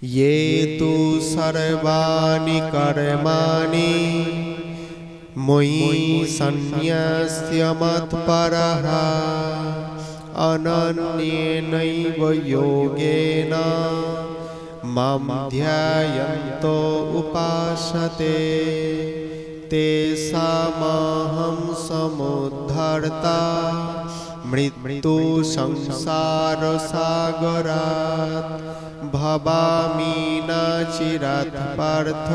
ये तु सर्वाणि कर्माणि मयि सन्न्यस्य मत्परः अनन्येनैव योगेन मां ध्यायन्तो उपासते तेषामहं समुद्धर्ता मृत्यु संसार सागरात् भवामि न चिरात् पार्थ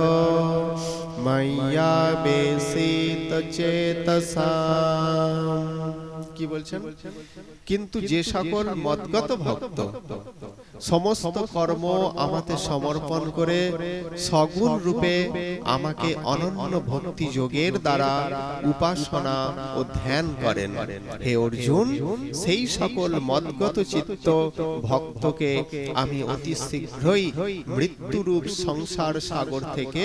मय्यावेशित चेतसाम्। কি বলছেন? কিন্তু যে সকল মদগত ভক্ত সমস্ত কর্ম আমাকে সমর্পণ করে সগুণ রূপে আমাকে অনন্য ভক্তি যোগের দ্বারা উপাসনা ও ধ্যান করেন, হে অর্জুন, সেই সকল মদগত চিত্ত ভক্তকে আমি অতি শীঘ্রই মৃত্যুরূপ সংসার সাগর থেকে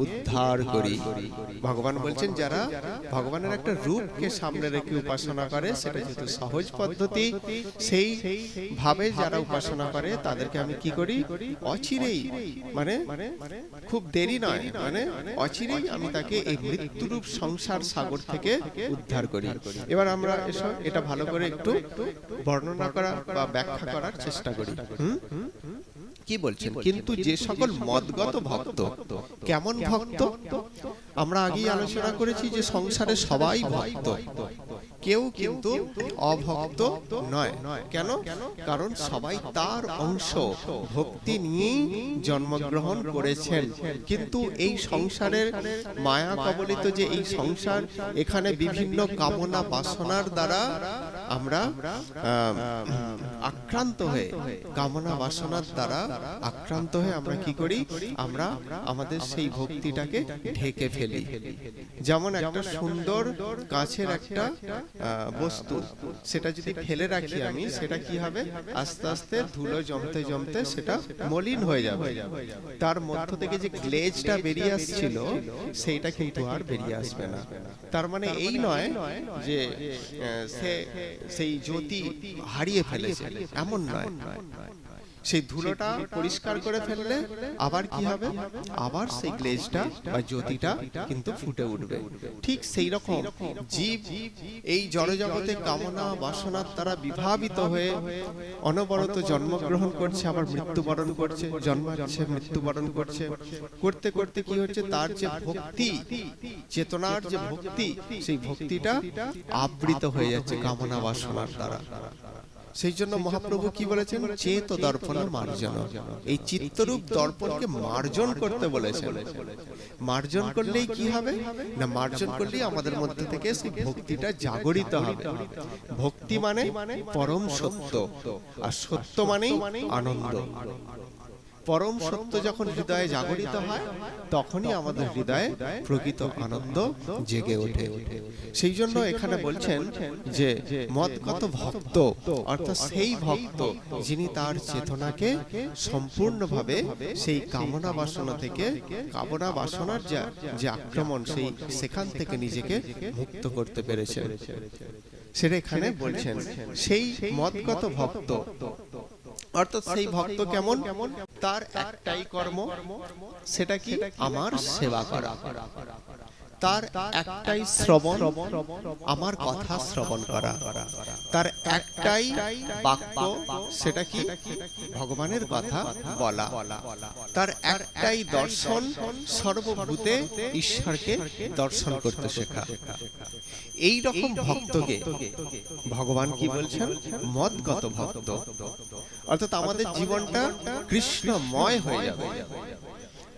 উদ্ধার করি। ভগবান বলছেন যারা ভগবানের একটা রূপকে সামনে রেখে উপাসনা করে, সেটা যেহেতু সহজ পদ্ধতি, সেই ভাবে যারা উপাসনা করে তাদেরকে আমি কি করি, অচিরেই মানে খুব দেরি নয়, মানে অচিরেই আমি তাকে এই মৃত্যুরূপ সংসার সাগর থেকে উদ্ধার করি। এবার আমরা এটা ভালো করে একটু বর্ণনা করা বা ব্যাখ্যা করার চেষ্টা করি। কি বলছেন? কিন্তু যে সকল মদগত ভক্ত, কেমন ভক্ত? আমরা আগেই আলোচনা করেছি যে সংসারে সবাই ভক্ত, কেউ কিন্তু অভক্ত নয়। কেন? কারণ সবাই তার অংশ, ভক্তি নিয়েই জন্মগ্রহণ করেছেন। কিন্তু এই সংসারের মায়া কবলিত যে এই সংসার, এখানে বিভিন্ন কামনা বাসনার দ্বারা আমরা আক্রান্ত হয়ে, কামনা বাসনার দ্বারা আক্রান্ত হয়ে আমরা কি করি, আমরা আমাদের সেই ভক্তিটাকে ঢেকে ফেলি। যেমন একটা সুন্দর কাঁচের একটা বস্তু, সেটা যদি ফেলে রাখি আমি, সেটা কি হবে, আস্তে আস্তে ধুলো জমতে জমতে সেটা মলিন হয়ে যাবে। তার মধ্য থেকে যে গ্লেজটা বেরিয়ে আসছিল সেইটা কিন্তু আর বেরিয়ে আসবে না। তার মানে এই নয় যে সে সেই জ্যোতি হারিয়ে ফেলেছে, এমন নয়। সেই ধুলোটা পরিষ্কার করে ফেললে আবার কি হবে, আবার সেই গ্লেজটা বা জ্যোতিটা কিন্তু ফুটে উঠবে। ঠিক সেই রকম জীব এই জড়জগতে কামনা বাসনার দ্বারা বিভাবিত হয়ে অনবরত জন্মগ্রহণ করছে, আবার মৃত্যুবরণ করছে, জন্মাচ্ছে, মৃত্যুবরণ করছে, করতে করতে কি হচ্ছে, তার যে ভক্তি, চেতনার যে ভক্তি, সেই ভক্তিটা আবৃত হয়ে যাচ্ছে কামনা বাসনার দ্বারা। সেই জন্য মহাপ্রভু কি বলেছেন, চেত দর্পণ মার্জন, এই চিত্তরূপ দর্পণকে মার্জন করতে বলেছেন। মার্জন করলেই কি হবে না, মার্জন করলেই আমাদের মধ্যে থেকে সেই ভক্তিটা জাগরিত হবে। ভক্তি মানে পরম সত্য, আর সত্য মানেই আনন্দ। পরম সত্য যখন হৃদয়ে জাগরিত হয়, তখনই আমাদের হৃদয়ে প্রকৃত আনন্দ জেগে ওঠে। সেই জন্য এখানে বলছেন যে মদগত ভক্ত, অর্থাৎ সেই ভক্ত যিনি তার চেতনাকে সম্পূর্ণভাবে সেই কামনা বাসনা থেকে, কামনা বাসনার যে আক্রমণ, সেখান থেকে নিজেকে মুক্ত করতে পেরেছেন, সেটা এখানে বলছেন। সেই মদগত ভক্ত অর্থাৎ সেই ভক্ত কেমন, তার একটাই কর্ম, সেটা কি, আমার সেবা করা। তার একটাই শ্রবণ, আমার কথা শ্রবণ করা। তার একটাই বাক্য, সেটা কি, ভগবানের কথা বলা। তার একটাই দর্শন, সর্বভূতে ঈশ্বরকে দর্শন করতে শেখা। এই রকম ভক্তকে ভগবান কি বলছেন, মদগত ভক্ত। অর্থাৎ আমাদের জীবনটা কৃষ্ণময় হয়ে যাবে,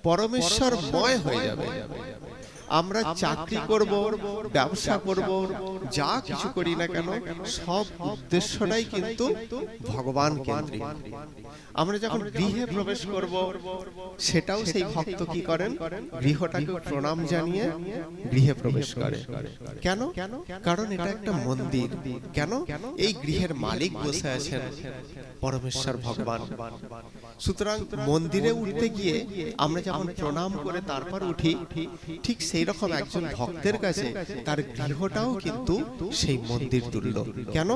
পরমেশ্বরময় হয়ে যাবে। আমরা চাকরি করব, ব্যবসা করব, যা কিছু করি না কেন, সব উদ্দেশ্যটাই কিন্তু ভগবান কেন্দ্রিক। আমরা যখন গৃহে প্রবেশ করব, সেটাও সেই ভক্ত কি করেন, গৃহটাকে প্রণাম জানিয়ে গৃহে প্রবেশ করে। কেন? কারণ এটা একটা মন্দির। কেন? এই গৃহের মালিক বসে আছেন পরমেশ্বর ভগবান। সুতরাং মন্দিরে উঠতে গিয়ে আমরা যখন প্রণাম করে তারপর উঠি, ঠিক সেই রকম একজন ভক্তের কাছে তার গৃহটাও কিন্তু সেই মন্দির তুল্য। কেন?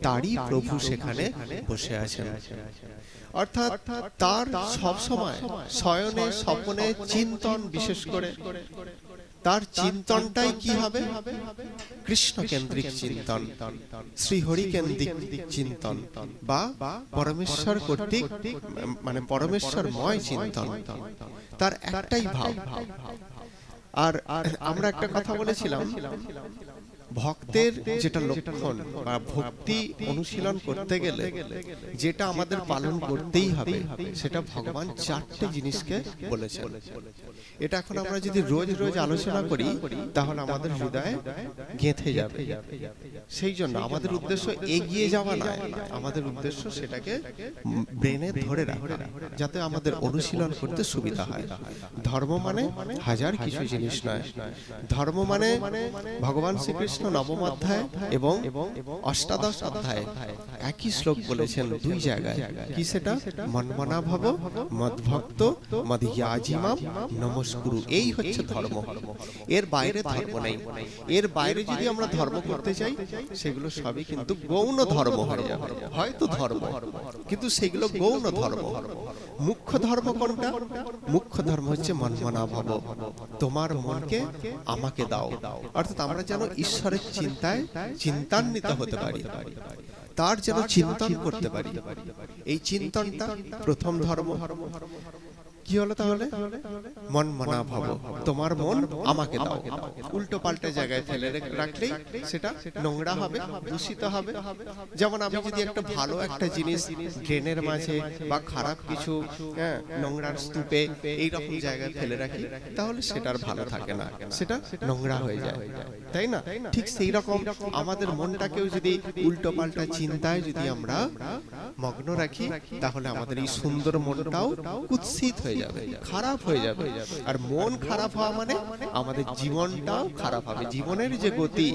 তারই প্রভু সেখানে বসে আছেন। অর্থাৎ তার সব সময় শয়নে স্বপনে চিন্তন, বিশেষ করে তার চিন্তনটাই কি হবে? কৃষ্ণ কেন্দ্রিক চিন্তন, শ্রীহরি কেন্দ্রিক চিন্তন, বা পরমেশ্বর কর্তৃক মানে পরমেশ্বরময় চিন্তন। তার একটাই ভাব। আর আমরা একটা কথা বলেছিলাম, ভক্তের যেটা লক্ষণ বা ভক্তি অনুশীলন করতে গেলে যেটা আমাদের পালন করতেই হবে, সেটা ভগবান 4টে জিনিসকে বলেছেন। এটা এখন আমরা যদি রোজ রোজ আলোচনা করি তাহলে আমাদের হৃদয়ে গেঁথে যাবে। সেই জন্য আমাদের উদ্দেশ্য এগিয়ে যাওয়া নয়, আমাদের উদ্দেশ্য সেটাকে ব্রেনে ধরে রাখা, যাতে আমাদের অনুশীলন করতে সুবিধা হয়। ধর্ম মানে হাজার কিছু জিনিস নয়। ধর্ম মানে ভগবান শ্রীকৃষ্ণ নবম অধ্যায় এবং অষ্টাদশ অধ্যায়ে একই শ্লোক বলেছেন 2 জায়গায়। কি সেটা? মন্মনা ভব মদ্ভক্ত মদ্যাজিমাম নমস্কুরু। এই হচ্ছে ধর্ম। এর বাইরে ধর্ম নেই। এর বাইরে যদি আমরা ধর্ম করতে চাই, সেগুলো সবই কিন্তু গৌণ ধর্ম হয়ে যাবে। হয়তো ধর্ম, কিন্তু সেগুলো গৌণ ধর্ম। মুখ্য ধর্ম কোনটা? মুখ্য ধর্ম হচ্ছে মন্মনা ভব, তোমার মনকে আমাকে দাও। অর্থাৎ আমরা যেন ঈশ্বরের চিন্তায় চিন্তান্বিত হতে পারি, তার যেন চিন্তন করতে পারি। এই চিন্তনটা প্রথম ধর্ম। কি হলো তাহলে? মন্মনা ভব, তোমার মন আমাকে দাও। উল্টো পাল্টা জায়গায় ফেলে রাখলেই সেটা নোংরা হবে, দূষিত হবে। যেমন আমি যদি একটা ভালো একটা জিনিস ড্রেনের মাঝে বা খারাপ কিছু নোংরার স্তূপে এইরকম জায়গায় ফেলে রাখি, তাহলে সেটার ভালো থাকে না, সেটা নোংরা হয়ে যায়, তাই না? ঠিক সেই রকম আমাদের মনটাকেও যদি উল্টো পাল্টা চিন্তায় যদি আমরা মগ্ন রাখি, তাহলে আমাদের এই সুন্দর মনটাও কুৎসিত হয়ে যাবে, খারাপ হয়ে যাবে। আর মন খারাপ হওয়া মানে আমাদের জীবনটাও খারাপ হবে। জীবনের যে গতি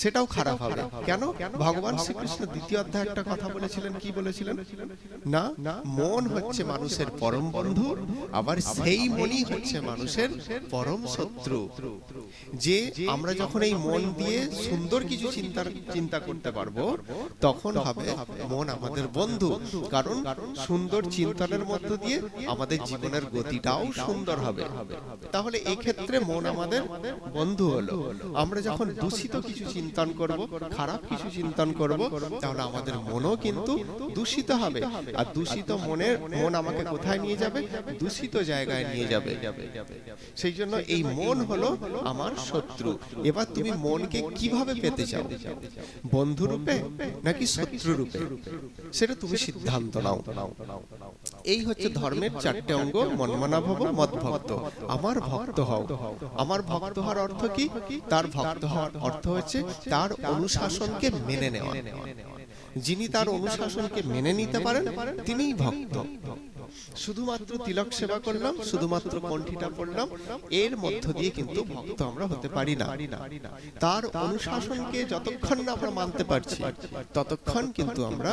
সেটাও খারাপ হবে। কেন? ভগবান শ্রীকৃষ্ণ 2য় অধ্যায়ে একটা কথা বলেছিলেন। কি বলেছিলেন? না, মন হচ্ছে মানুষের পরম বন্ধু, আবার সেই মনই হচ্ছে মানুষের পরম শত্রু। যে আমরা যখন এই মন দিয়ে সুন্দর কিছু চিন্তা করতে পারবো, তখন হবে মন আমাদের বন্ধু। কারণ সুন্দর চিন্তনের মধ্য দিয়ে আমাদের জীবনের গতিটাও সুন্দর হবে। তাহলে এই ক্ষেত্রে মন আমাদের বন্ধু হলো। আমরা যখন দূষিত কিছু চিন্তন করব, খারাপ কিছু চিন্তন করব, তাহলে আমাদের মনও কিন্তু দূষিত হবে। আর দূষিত মন আমাকে কোথায় নিয়ে যাবে? দূষিত জায়গায় নিয়ে যাবে। সেই জন্য এই মন হলো আমার শত্রু। এবার তুমি মনকে কিভাবে পেতে চাও? বন্ধু রূপে নাকি শত্রু রূপে? সেটা তুমি সিদ্ধান্ত নাও। এই হচ্ছে ধর্মের 4টে অঙ্গ। মন্মনা ভব মদ্ভক্ত, আমার ভক্ত হও। আমার ভক্ত হওয়ার অর্থ কি? তার ভক্ত হওয়ার অর্থ হচ্ছে তার অনুশাসনকে মেনে নেওয়া। যিনি তার অনুশাসনকে মেনে নিতে পারেন, তিনিই ভক্ত। শুধুমাত্র তিলক সেবা করলাম, শুধুমাত্র কণ্ঠিটা পড়লাম, এর মধ্য দিয়ে কিন্তু ভক্ত আমরা হতে পারি না। তার অনুশাসনকে যতক্ষণ না আমরা মানতে পারছি, ততক্ষণ কিন্তু আমরা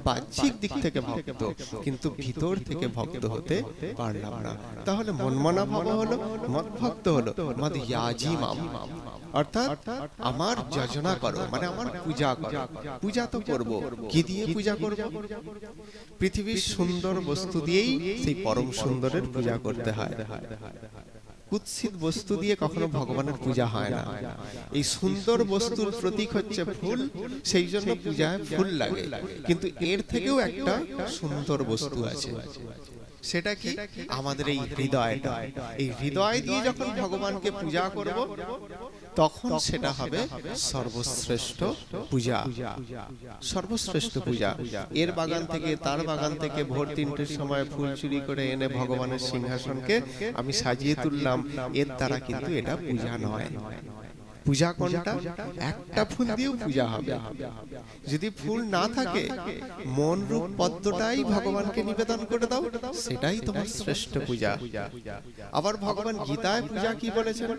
বাহ্যিক দিক থেকে ভক্ত, কিন্তু ভিতর থেকে ভক্ত হতে পারলাম না। তাহলে মন্মনা ভাব হলো, মদ্ভক্ত হলো, মদ্যাজিমাম, অর্থাৎ আমার যজনা করো, মানে আমার পূজা করো। পূজা তো করব, কি দিয়ে পূজা করব? পৃথিবীর সুন্দর বস্তু দিয়েই সেই পরম সুন্দরের পূজা করতে হয়। কুৎসিত বস্তু দিয়ে কখনো ভগবানের পূজা হয় না। এই সুন্দর বস্তুর প্রতীক হচ্ছে ফুল, সেই জন্য পূজায় ফুল লাগে। কিন্তু এর থেকেও একটা সুন্দর বস্তু আছে, সেটা কি? আমাদের এই হৃদয়টা। এই হৃদয় দিয়ে যখন ভগবানকে পূজা করব, তখন সেটা হবে সর্বশ্রেষ্ঠ পূজা। সর্বশ্রেষ্ঠ পূজা। এর বাগান থেকে, তার বাগান থেকে ভোর 3টের সময় ফুল চুরি করে এনে ভগবানের সিংহাসনকে আমি সাজিয়ে তুললাম, এর দ্বারা কিন্তু এটা পূজা নয়। পূজা কোনটা? একটা ফুল দিয়েও পূজা হবে। যদি ফুল না থাকে, মন রূপ পদ্মটাই ভগবানকে নিবেদন করে দাও, সেটাই তোমার শ্রেষ্ঠ পূজা। আবার ভগবান গীতায় পূজা কি বলেছেন?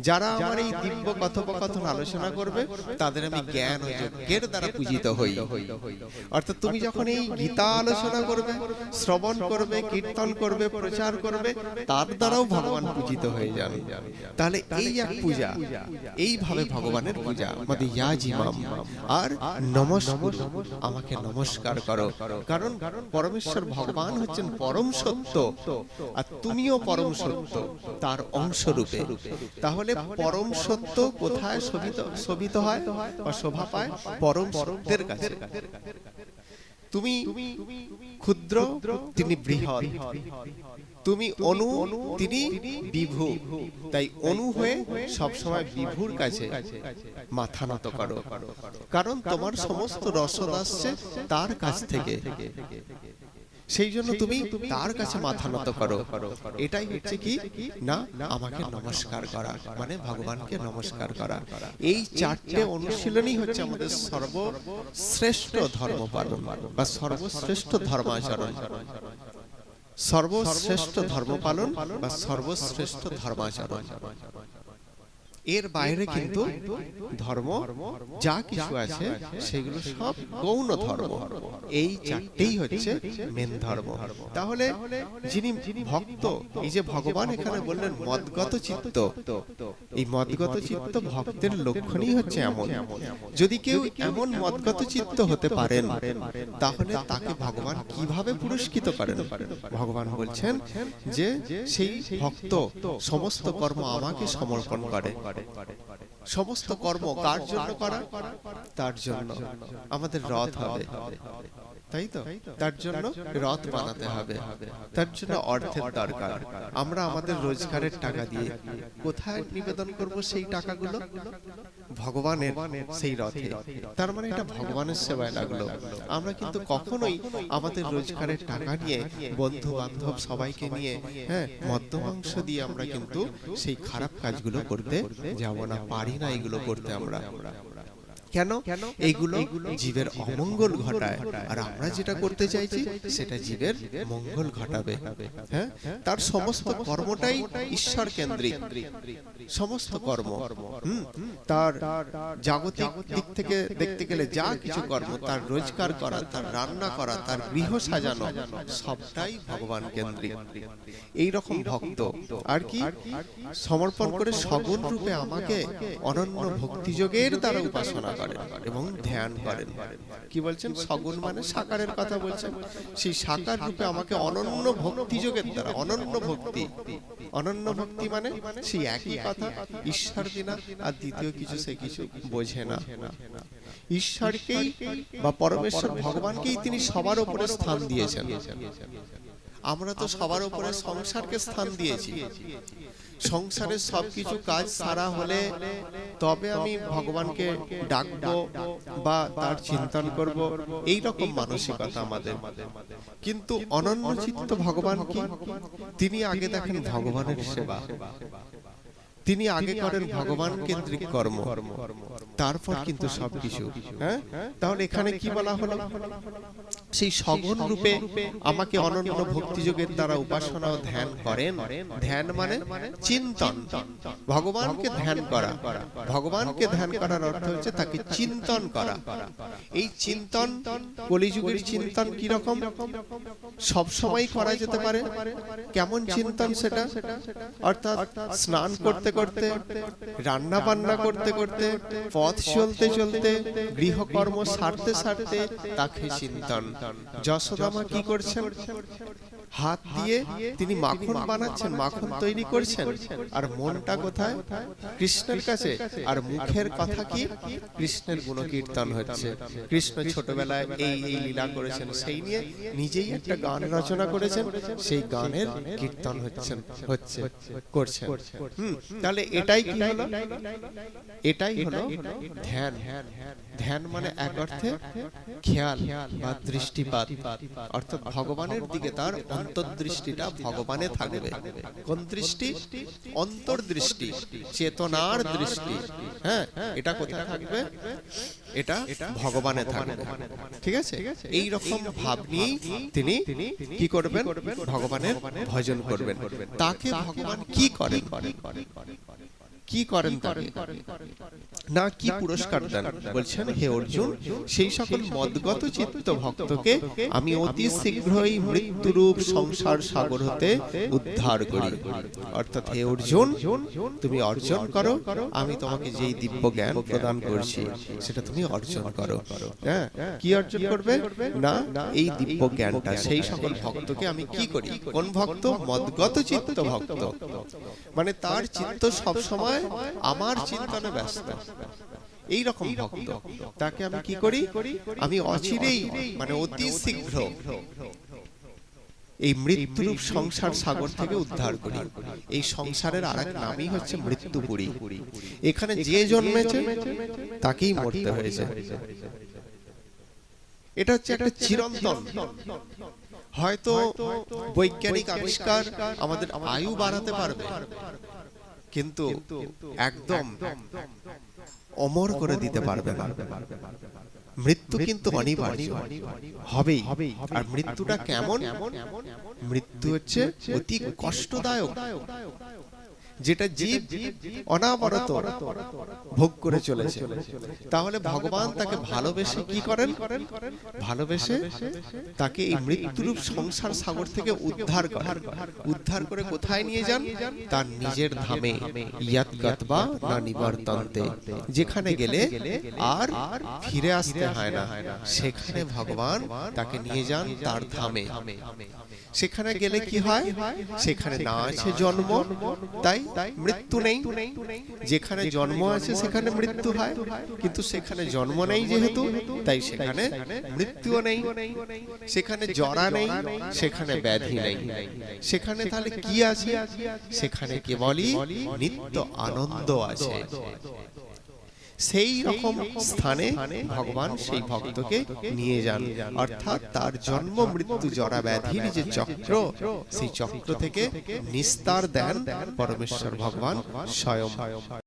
যারা আমার এই দিব্য কথোপকথন আলোচনা করবে, তাদের আমি জ্ঞান ও যজ্ঞের দ্বারা পূজিত হই। অর্থাৎ তুমি যখন এই গীতা আলোচনা করবে, শ্রবণ করবে, কীর্তন করবে, প্রচার করবে, তার দ্বারাও ভগবান পূজিত হয়ে যাবে। তাহলে এই এক পূজা, এইভাবে ভগবানের পূজা। আমাদের ইয়াজিমাম আর নমস্কার, আমাকে নমস্কার করো, কারণ পরমেশ্বর ভগবান হচ্ছেন পরম সত্য, আর তুমিও পরম সত্য তার অংশ রূপে। তাহলে পরম সত্য কোথায় শোভিত হয় বা শোভা পায়? পরম সত্যের কাছে। তুমি ক্ষুদ্র, তিনি বৃহৎ। তুমি অনু, তিনি বিভু। তাই অনু হয়ে সবসময় বিভুর কাছে মাথা নত করো, কারণ তোমার সমস্ত রসদ আসছে তার কাছ থেকে। সেই জন্য তুমি তার কাছে মাথা নত করো। এটাই হচ্ছে কি না, আমাকে নমস্কার করা, মানে ভগবানকে নমস্কার করা। এই চারটে অনুশীলনই হচ্ছে আমাদের সর্বশ্রেষ্ঠ ধর্ম পালন বা সর্বশ্রেষ্ঠ ধর্মাচরণ। সর্বশ্রেষ্ঠ ধর্ম পালন বা সর্বশ্রেষ্ঠ ধর্মাচরণ। এর বাইরে কিন্তু ধর্ম যা কিছু আছে সেগুলো সব গৌণ ধর্ম। এই চারটেই হচ্ছে মেন ধর্ম। তাহলে যিনি ভক্ত, এই যে ভগবান এখানে বললেন মদগত চিত্ত, এই মদগত চিত্ত ভক্তের লক্ষণই হচ্ছে এমন। যদি কেউ এমন মদগত চিত্ত হতে পারেন, তাহলে তাকে ভগবান কিভাবে পুরস্কৃত করেন? ভগবান বলছেন যে সেই ভক্ত সমস্ত কর্ম আমাকে সমর্পণ করে। সমস্ত কর্ম কার জন্য করা? তার জন্য। আমাদের রথ হবে, তাই তো? তার জন্য রথ বানাতে হবে, তার জন্য অর্থের দরকার। আমরা আমাদের রোজগারের টাকা দিয়ে কোথায় নিবেদন করব সেই টাকাগুলো? ভগবানের সেই রথে। তার মানে এটা ভগবানের সেবায় লাগলো। আমরা কিন্তু কখনোই আমাদের রোজগারের টাকা নিয়ে, বন্ধু বান্ধব সবাইকে নিয়ে, মদ্যমাংস দিয়ে আমরা কিন্তু সেই খারাপ কাজগুলো করতে যাব না, পারি না এগুলো করতে আমরা। কেন? এইগুলো জীবের অমঙ্গল ঘটায়, আর আমরা যেটা করতে চাইছি সেটা জীবের মঙ্গল ঘটাবে। হ্যাঁ, তার সমস্ত কর্মটাই ঈশ্বর কেন্দ্রিক। সমস্ত কর্ম তার জাগতিক দিক থেকে দেখতে গেলে যা কিছু কর্ম, তার রোজগার করা, তার রান্না করা, তার গৃহ সাজানো, সবটাই ভগবান কেন্দ্রিক। এই রকম ভক্ত আর কি সমর্পণ করে সগুণ রূপে আমাকে অনন্য ভক্তিযোগের দ্বারা উপাসনা করেন এবং ধ্যান করেন। কি বলছেন? সগুণ মানে সাকারের কথা বলছেন। সেই সাকার রূপে আমাকে অনন্য ভক্তিযোগের দ্বারা, অনন্য ভক্তি, অনন্য ভক্তি মানে সেই একই কথা, ঈশ্বর বিনা আর দ্বিতীয় কিছু সে কিছু বোঝে না। ঈশ্বরকেই বা পরমেশ্বর ভগবানকেই তিনি সবার উপরে স্থান দিয়েছেন। আমরা তো সবার উপরে সংসারকে স্থান দিয়েছি। সংসারের সবকিছু কাজ সারা হলে তবে আমি ভগবানকে ডাকবো বা তার চিন্তন করব, এই রকম মানসিকতা আমাদের। কিন্তু অনন্য চিত্ত ভগবান কি? তিনি আগে দেখেন ভগবানের সেবা, তিনি আগে করেন ভগবান কেন্দ্রিক কর্ম, তারপর কিন্তু সবকিছু। হ্যাঁ, তাহলে এখানে কি বলা হলো? সেই সগুণ রূপে আমাকে অনন্য ভক্তিযোগের দ্বারা উপাসনা ও ধ্যান করেন। ধ্যান মানে চিন্তন, ভগবানকে ধ্যান করা। ভগবানকে ধ্যান করার অর্থ হচ্ছে তাকে চিন্তন করা। এই চিন্তন, কলিযুগের চিন্তন কি রকম? সব সময় করা যেতে পারে। কেমন চিন্তন সেটা? অর্থাৎ স্নান করতে করতে, রান্না বান্না করতে করতে, পথ চলতে চলতে, গৃহকর্ম সারতে সারতে তাকে চিন্তন। যশোদামা কি করছেন? হাত দিয়ে তিনি মাখন বানাচ্ছেন, মাখন তৈরি করছেন, আর মনটা কোথায়? কৃষ্ণের কাছে। আর মুখের কথা কি? কৃষ্ণের গুণকীর্তন হচ্ছে। কৃষ্ণ ছোটবেলায় এই এই লীলা করেছেন, সেই নিয়ে নিজেই একটা গান রচনা করেছেন, সেই গানের কীর্তন করছেন। তাহলে এটাই কি হলো? এটাই হলো ধ্যান। ধ্যান মানে এক অর্থে খেয়াল বা দৃষ্টিপাত, অর্থাৎ ভগবানের দিকে তার অন্তর্দৃষ্টিটা ভগবানে থাকবে। কোন দৃষ্টি? অন্তর্দৃষ্টি, চেতনার দৃষ্টি। হ্যাঁ, এটা কোথায় থাকবে? এটা ভগবানে থাকবে। ঠিক আছে? এই রকম ভাব নিয়েই তিনি কি করবেন? ভগবানের ভজন করবেন। তাকে ভগবান কি করেন? কি করেন তাকে? না কি পুরস্কার দেন? বলছেন, হে অর্জুন, সেই সকল মদগত চিত্ত ভক্তকে আমি অতি শীঘ্রই মৃত্যুরূপ সংসার সাগর হতে উদ্ধার করি। অর্থাৎ হে অর্জুন, তুমি অর্জন করো, আমি তোমাকে যেই দিব্য জ্ঞান প্রদান করছি সেটা তুমি অর্জন করো। হ্যাঁ, কি অর্জন করবে? না এই দিব্য জ্ঞানটা সেই সকল ভক্তকে আমি কি করি? কোন ভক্ত? মদগত চিত্ত ভক্ত, মানে তার চিত্ত সব সময় আমার চিন্তনে ব্যস্ত, এই রকম ভক্ত, তাকে আমি কি করি? আমি অচিরেই, মানে অতি শীঘ্র এই মৃত্যুরূপ সংসার সাগর থেকে উদ্ধার করি। এই সংসারের আরেক নামই হচ্ছে মৃত্যুপুরী। এখানে যে জন্মেছে তাকেই মরতে হয়েছে। এটা হচ্ছে একটা চিরন্তন। হয়তো বৈজ্ঞানিক আবিষ্কার আমাদের আয়ু বাড়াতে পারবে, কিন্তু একদম অমর করে দিতে পারবে না। মৃত্যু কিন্তু অনিবার্য হবেই। আর মৃত্যুটা কেমন? মৃত্যু হচ্ছে অতি কষ্টদায়ক, যেটা জীব অনাবরত ভোগ করে চলেছে। তাহলে ভগবান তাকে ভালোবেসে কি করেন? ভালোবেসে তাকে এই মৃত্যুরূপ সংসার সাগর থেকে উদ্ধার করেন। উদ্ধার করে কোথায় নিয়ে যান? তার নিজের ধামে, ইয়াত গত্বা না নিবর্তন্তে, যেখানে গেলে আর ফিরে আসতে হয় না, সেখানে ভগবান তাকে নিয়ে যান তার ধামে। সেখানে গেলে কি হয়? সেখানে না আছে জন্ম, তাই মৃত্যু নেই। যেখানে জন্ম আছে সেখানে মৃত্যু হয়, কিন্তু সেখানে জন্ম নেই যেহেতু, তাই সেখানে মৃত্যুও নেই। সেখানে জরা নেই, সেখানে ব্যাধি নেই। সেখানে তাহলে কি আছে? সেখানে কেবলই নিত্য আনন্দ আছে। সেই রকম স্থানে ভগবান সেই ভক্তকে নিয়ে যান, অর্থাৎ তার জন্ম মৃত্যু জরা ব্যাধির যে চক্র, সেই চক্র থেকে নিস্তার দেন পরমেশ্বর ভগবান স্বয়ং।